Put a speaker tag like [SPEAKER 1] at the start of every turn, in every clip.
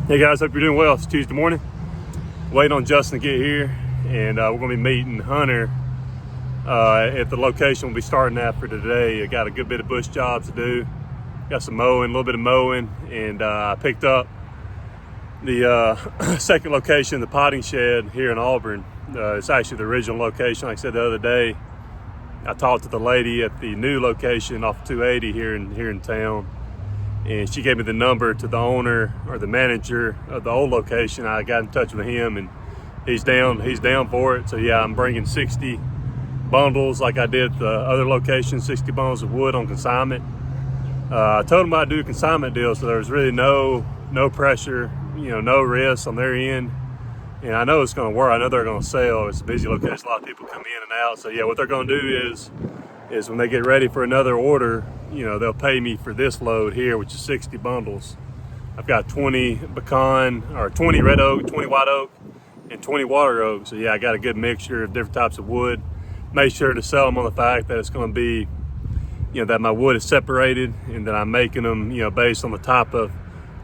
[SPEAKER 1] Hey guys, hope you're doing well. It's Tuesday morning. Waiting on Justin to get here, and we're going to be meeting Hunter at the location we'll be starting at for today. I got a good bit of bush jobs to do. Got some mowing, a little bit of mowing, and I picked up the second location, the potting shed here in Auburn. It's actually the original location. Like I said the other day, I talked to the lady at the new location off 280 here in town, and she gave me the number to the owner or the manager of the old location. I got in touch with him, and he's down for it. So yeah, I'm bringing 60 bundles like I did at the other location, 60 bundles of wood on consignment. I told them I'd do a consignment deal, so there's really no pressure, no risk on their end. And I know it's going to work. I know they're going to sell. It's a busy location. A lot of people come in and out. So yeah, what they're going to do is when they get ready for another order, they'll pay me for this load here, which is 60 bundles. I've got 20 pecan, or 20 red oak, 20 white oak, and 20 water oak. So yeah, I got a good mixture of different types of wood. Make sure to sell them on the fact that it's going to be, that my wood is separated, and that I'm making them, based on the type of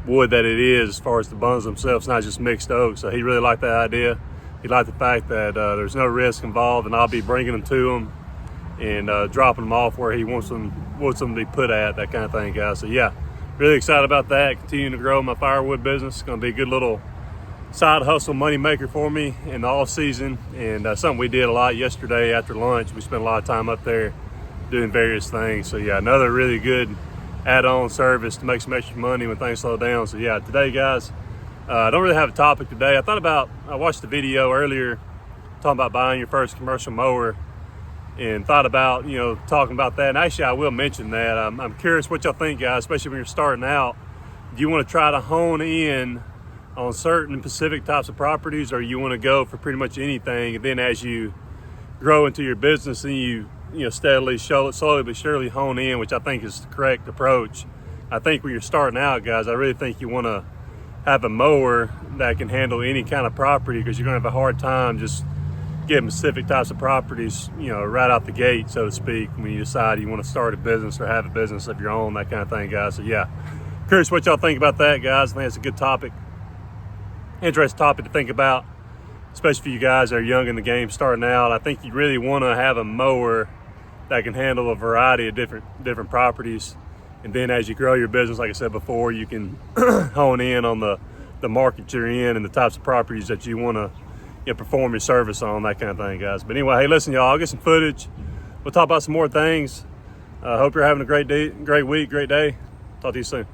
[SPEAKER 1] wood that it is as far as the bundles themselves, not just mixed oak. So he really liked that idea. He liked the fact that there's no risk involved, and I'll be bringing them to him and dropping them off where he wants them to be put at, that kind of thing, guys. So yeah, really excited about that. Continuing to grow my firewood business. It's going to be a good little side hustle money maker for me in the off season, and something we did a lot yesterday after lunch. We spent a lot of time up there doing various things. So yeah, another really good add-on service to make some extra money when things slow down. So yeah, today, guys, I don't really have a topic today. I watched the video earlier talking about buying your first commercial mower, and thought about, talking about that. And actually, I will mention that. I'm curious what y'all think, guys, especially when you're starting out. Do you want to try to hone in on certain specific types of properties, or you want to go for pretty much anything? And then as you grow into your business, then you steadily, slowly but surely hone in, which I think is the correct approach. I think when you're starting out, guys, I really think you want to have a mower that can handle any kind of property, because you're going to have a hard time just getting specific types of properties, right out the gate, so to speak, when you decide you want to start a business or have a business of your own, that kind of thing, guys. So yeah, curious what y'all think about that, guys. I think it's a good topic, interesting topic to think about, especially for you guys that are young in the game starting out. I think you really want to have a mower that can handle a variety of different properties, and then as you grow your business, like I said before, you can hone in on the market you're in and the types of properties that you want to perform your service on, that kind of thing, guys. But anyway, hey, listen, y'all, I'll get some footage. We'll talk about some more things. Hope you're having a great day, great week, great day. Talk to you soon.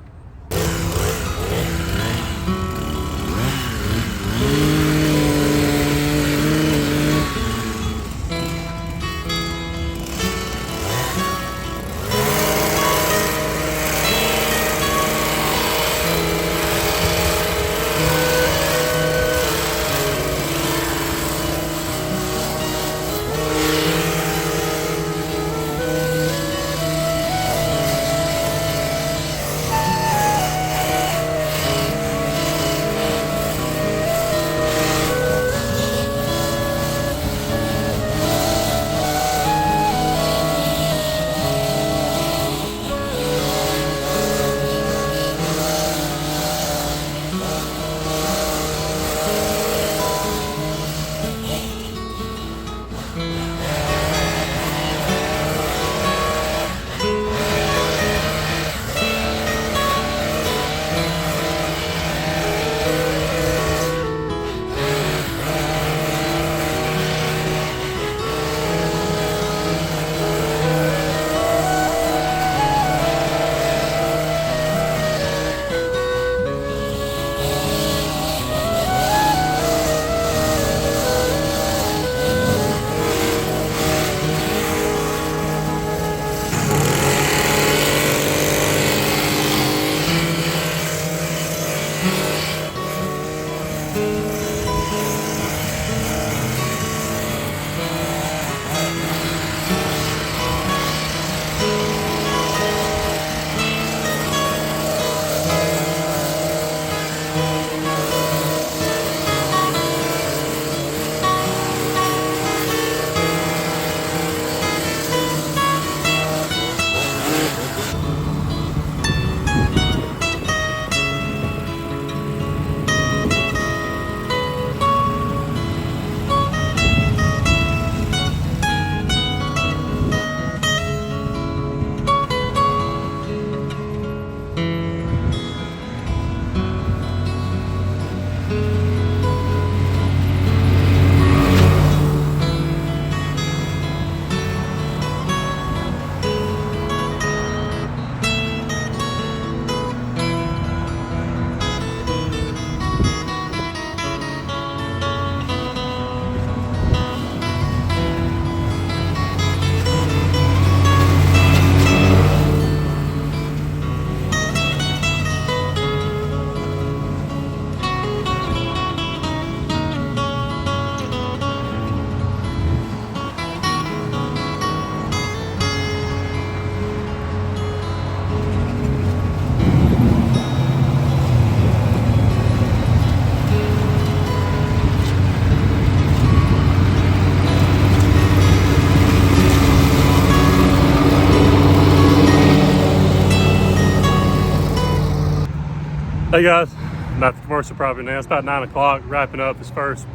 [SPEAKER 1] Hey guys, I'm at the commercial property now. It's about 9 o'clock, wrapping up this first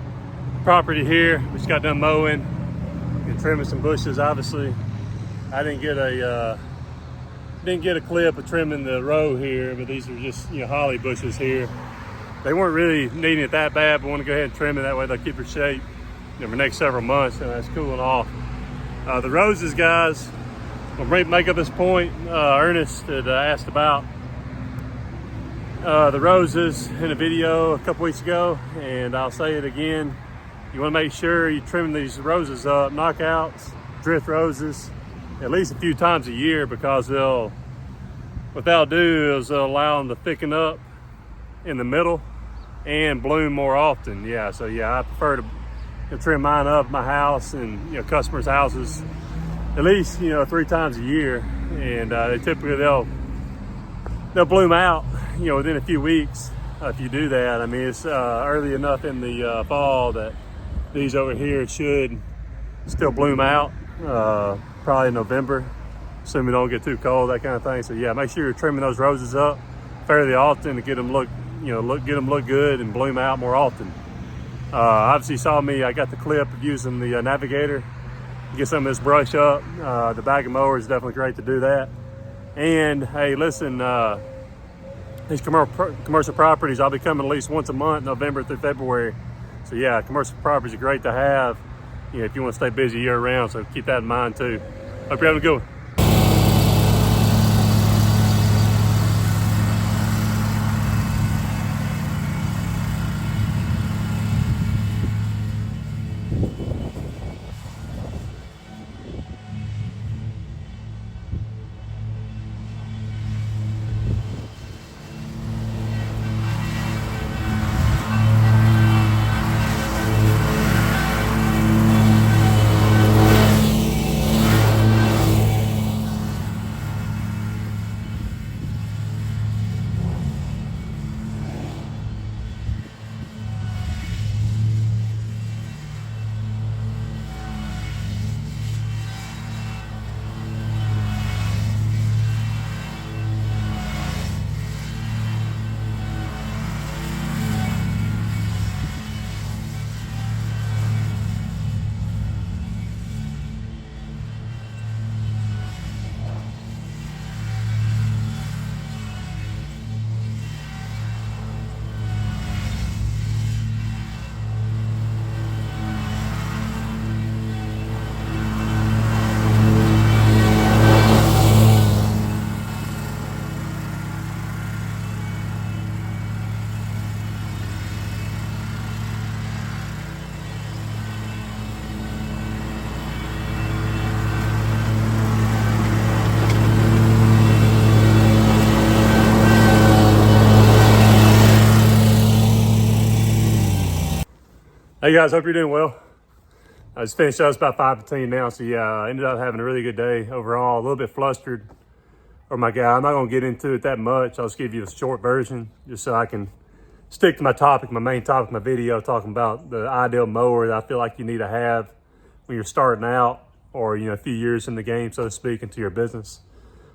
[SPEAKER 1] property here. We just got done mowing and trimming some bushes. Obviously, I didn't get a clip of trimming the row here, but these are just, holly bushes here. They weren't really needing it that bad, but want to go ahead and trim it. That way they'll keep their shape for the next several months, and that's cooling off. The roses, guys, we'll make up this point. Ernest had asked about the roses in a video a couple weeks ago, and I'll say it again. You want to make sure you trim these roses up, knockouts, drift roses, at least a few times a year, because what they'll do is they'll allow them to thicken up in the middle and bloom more often. I prefer to trim mine up at my house and customers' houses at least 3 times a year, and they typically they'll bloom out within a few weeks if you do that. I mean, it's early enough in the fall that these over here should still bloom out, probably in November, assuming it don't get too cold, that kind of thing. So make sure you're trimming those roses up fairly often to get them look good and bloom out more often. Obviously, you saw me, I got the clip of using the navigator to get some of this brush up. The bag of mower is definitely great to do that. And hey, listen, these commercial properties, I'll be coming at least once a month, November through February. So commercial properties are great to have, if you want to stay busy year round. So keep that in mind too. Hope you're having a good one. Hey guys, hope you're doing well. I just finished up, it's about 5:15 now, so I ended up having a really good day overall. A little bit flustered over my guy. I'm not gonna get into it that much. I'll just give you the short version, just so I can stick to my topic, my main topic, my video, talking about the ideal mower that I feel like you need to have when you're starting out, or a few years in the game, so to speak, into your business.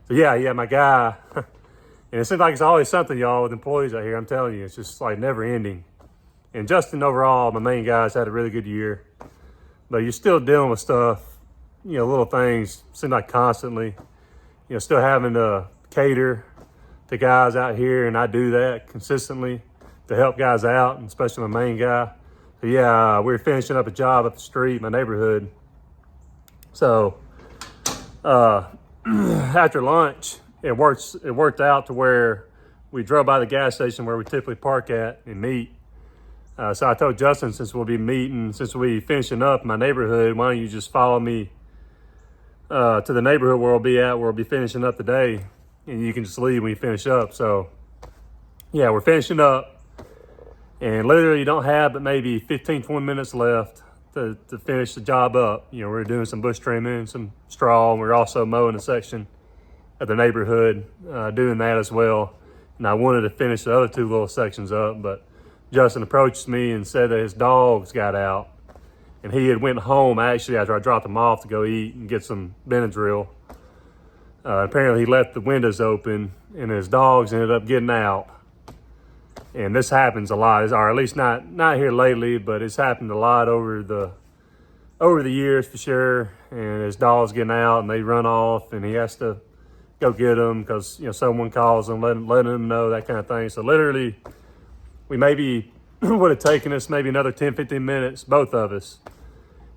[SPEAKER 1] So my guy, and it seems like it's always something, y'all, with employees out here. I'm telling you, it's just like never ending. And Justin, overall, my main guy's had a really good year, but you're still dealing with stuff, little things, seem like constantly, still having to cater to guys out here. And I do that consistently to help guys out, and especially my main guy. So we were finishing up a job up the street, my neighborhood. So after lunch, it worked out to where we drove by the gas station where we typically park at and meet. So I told Justin, since we'll be finishing up in my neighborhood, why don't you just follow me to the neighborhood where we'll be finishing up today, and you can just leave when you finish up. So we're finishing up, and literally you don't have but maybe 15-20 minutes left to finish the job up. We're doing some bush trimming, some straw, and we're also mowing a section of the neighborhood, doing that as well. And I wanted to finish the other 2 little sections up, but Justin approached me and said that his dogs got out, and he had went home actually after I dropped him off to go eat and get some Benadryl. Apparently he left the windows open, and his dogs ended up getting out. And this happens a lot, or at least not here lately, but it's happened a lot over the years for sure. And his dog's getting out and they run off and he has to go get them because, you know, someone calls him, letting him know, that kind of thing. So literally, we maybe would have taken us maybe another 10, 15 minutes, both of us.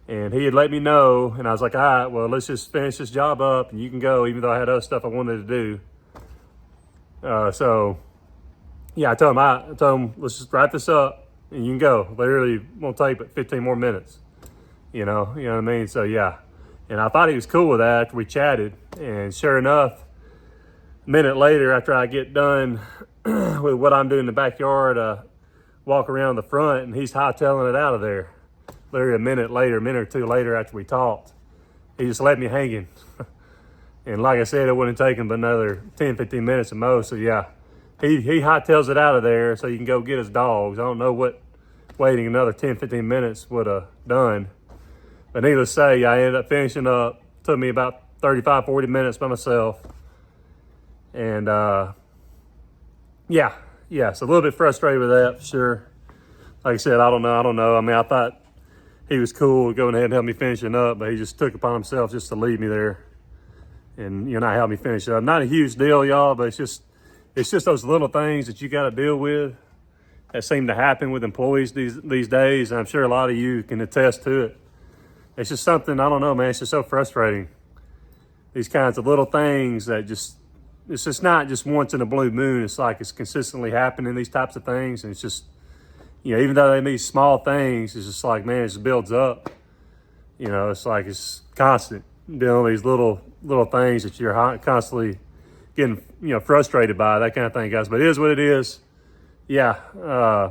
[SPEAKER 1] And he had let me know, and I was like, all right, well, let's just finish this job up and you can go, even though I had other stuff I wanted to do. So yeah, I told him, let's just wrap this up and you can go. Literally won't take but 15 more minutes. You know what I mean? So yeah. And I thought he was cool with that after we chatted. And sure enough, a minute later, after I get done with what I'm doing in the backyard, walk around the front and he's hightailing it out of there. Literally a minute or two later after we talked, he just left me hanging. And like I said, it wouldn't take him but another 10, 15 minutes at most. So yeah, he hightails it out of there so he can go get his dogs. I don't know what waiting another 10, 15 minutes would have done. But needless to say, I ended up finishing up. Took me about 35, 40 minutes by myself. And yeah, so a little bit frustrated with that for sure. Like I said, I don't know. I mean, I thought he was cool going ahead and help me finishing up, but he just took upon himself just to leave me there and, you know, not help me finish up. Not a huge deal, y'all, but it's just those little things that you got to deal with that seem to happen with employees these days. And I'm sure a lot of you can attest to it. It's just something, I don't know, man, it's just so frustrating. These kinds of little things that it's just not just once in a blue moon. It's like it's consistently happening, these types of things. And it's just, you know, even though they be small things, it's just like, man, it just builds up. You know, it's like it's constant dealing with these little things that you're constantly getting, you know, frustrated by, that kind of thing, guys. But it is what it is. Yeah. I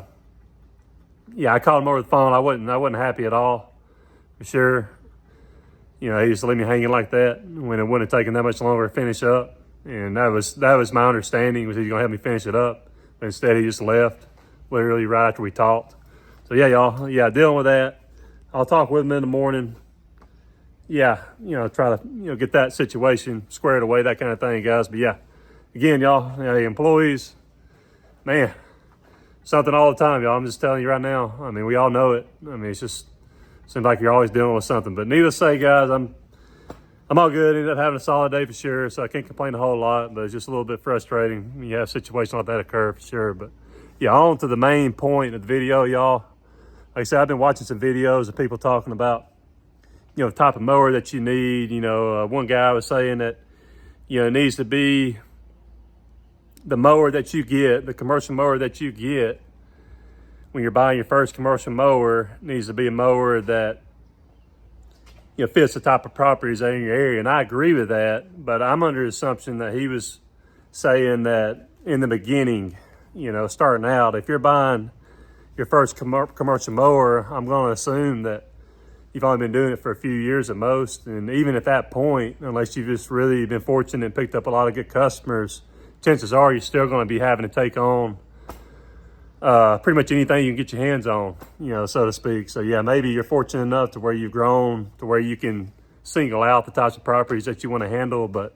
[SPEAKER 1] called him over the phone. I wasn't happy at all. For sure. You know, he just leave me hanging like that when it wouldn't have taken that much longer to finish up. And that was my understanding, was he was gonna help me finish it up. But instead he just left literally right after we talked. So yeah, y'all, dealing with that. I'll talk with him in the morning. Yeah, you know, try to, you know, get that situation squared away, that kind of thing, guys. But yeah, again, y'all, you know, the employees, man, something all the time, y'all. I'm just telling you right now. I mean, we all know it. I mean, it's just seems like you're always dealing with something. But needless to say, guys, I'm all good. Ended up having a solid day for sure, so I can't complain a whole lot. But it's just a little bit frustrating when you have a situation like that occur for sure. But yeah, on to the main point of the video, y'all. Like I said, I've been watching some videos of people talking about, you know, the type of mower that you need. You know, one guy was saying that, you know, it needs to be the mower that you get, the commercial mower that you get when you're buying your first commercial mower, needs to be a mower that, you know, fits the type of properties that are in your area. And I agree with that, but I'm under the assumption that he was saying that in the beginning, you know, starting out, if you're buying your first commercial mower, I'm going to assume that you've only been doing it for a few years at most. And even at that point, unless you've just really been fortunate and picked up a lot of good customers, chances are you're still going to be having to take on pretty much anything you can get your hands on, you know, so to speak. So yeah, maybe you're fortunate enough to where you've grown to where you can single out the types of properties that you want to handle. But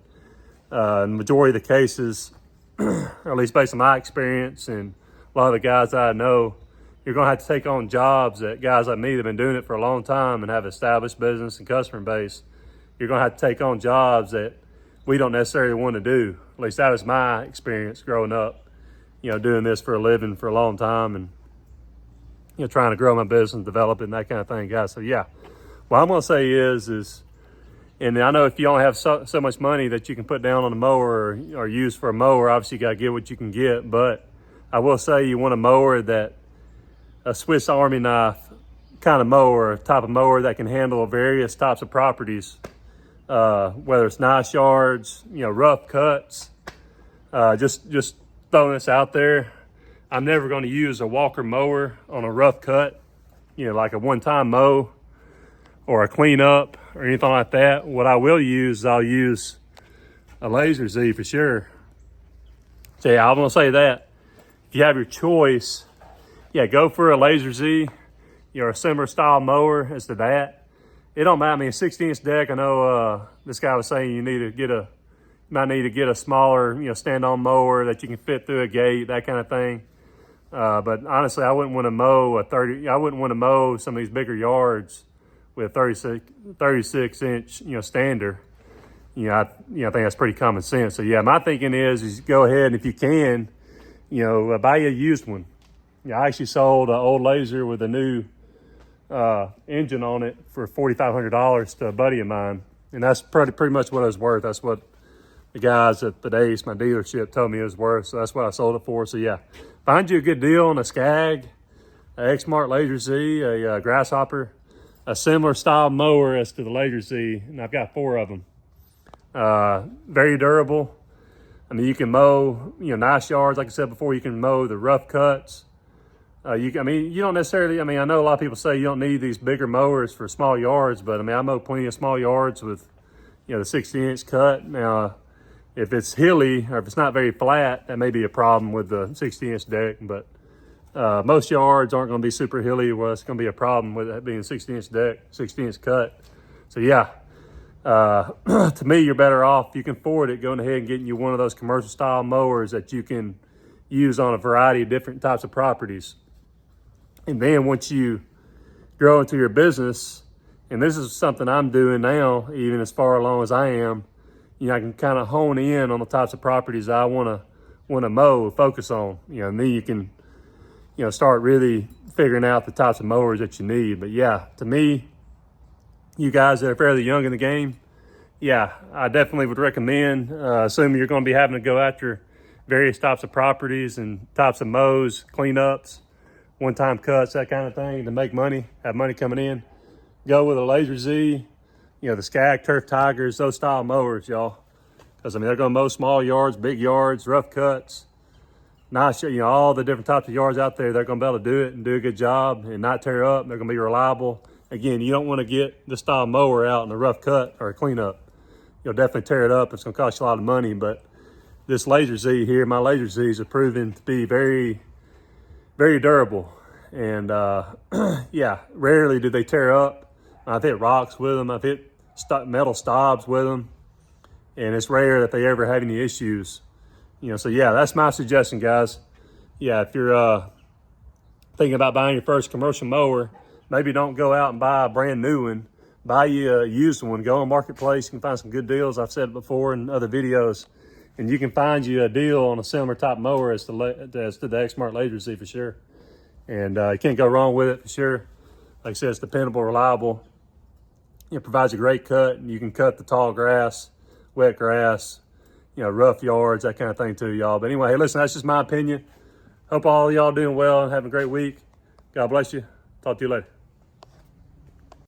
[SPEAKER 1] in the majority of the cases, or at least based on my experience and a lot of the guys that I know, you're going to have to take on jobs that guys like me that have been doing it for a long time and have established business and customer base. You're going to have to take on jobs that we don't necessarily want to do. At least that was my experience growing up, you know, doing this for a living for a long time and, you know, trying to grow my business, develop it, and that kind of thing, guys. So yeah, what I'm going to say is, and I know if you only have so much money that you can put down on a mower or use for a mower, obviously you got to get what you can get. But I will say you want a mower that, a Swiss Army knife kind of mower, type of mower that can handle various types of properties, whether it's nice yards, you know, rough cuts. Just throwing this out there, I'm never going to use a walker mower on a rough cut, you know, like a one-time mow or a cleanup or anything like that. What I will use is I'll use a Laser Z for sure. So yeah, I'm going to say that if you have your choice, yeah, go for a Laser Z, you know, a similar style mower as to that. It don't matter. I mean, a 60-inch deck, I know this guy was saying you might need to get a smaller, you know, stand-on mower that you can fit through a gate, that kind of thing. But honestly, I wouldn't want to mow I wouldn't want to mow some of these bigger yards with a 36 inch, stander. I think that's pretty common sense. So yeah, my thinking is go ahead and if you can, buy you a used one. I actually sold an old Laser with a new engine on it for $4,500 to a buddy of mine, and that's pretty much what it was worth. That's what the guys at the Ace, my dealership, told me it was worth. So that's what I sold it for. So yeah, find you a good deal on a Skag, a Exmark Laser Z, a Grasshopper, a similar style mower as to the Laser Z, and I've got 4 of them. Very durable. I mean, you can mow, nice yards. Like I said before, you can mow the rough cuts. You don't necessarily, I know a lot of people say you don't need these bigger mowers for small yards, but I mow plenty of small yards with, the 60-inch cut. Now, if it's hilly or if it's not very flat, that may be a problem with the 60-inch deck, but most yards aren't going to be super hilly where it's going to be a problem with it being 60-inch deck, 60-inch cut. So yeah, to me, you're better off, if you can afford it, going ahead and getting you one of those commercial style mowers that you can use on a variety of different types of properties. And then once you grow into your business, and this is something I'm doing now, even as far along as I am, I can kind of hone in on the types of properties I want to mow, focus on, and then you can, start really figuring out the types of mowers that you need. But yeah, to me, you guys that are fairly young in the game, yeah, I definitely would recommend, assuming you're going to be having to go after various types of properties and types of mows, cleanups, one-time cuts, that kind of thing, to make money, have money coming in, go with a Laser Z, the Skag Turf Tigers, those style mowers, y'all. Because, they're going to mow small yards, big yards, rough cuts, nice, all the different types of yards out there. They're going to be able to do it and do a good job and not tear up. They're going to be reliable. Again, you don't want to get this style mower out in a rough cut or a cleanup. You'll definitely tear it up. It's going to cost you a lot of money. But this Laser Z here, my Laser Zs are proven to be very, very durable. And yeah, rarely do they tear up. I've hit rocks with them. I've hit metal stobs with them. And it's rare that they ever have any issues. So yeah, that's my suggestion, guys. Yeah, if you're thinking about buying your first commercial mower, maybe don't go out and buy a brand new one. Buy you a used one. Go on Marketplace. You can find some good deals. I've said it before in other videos. And you can find you a deal on a similar type mower as to the Exmark Laser Z for sure. And you can't go wrong with it for sure. Like I said, it's dependable, reliable. It provides a great cut. And you can cut the tall grass, wet grass, rough yards, that kind of thing too, y'all. But anyway, hey, listen, that's just my opinion. Hope all of y'all doing well and having a great week. God bless you. Talk to you later.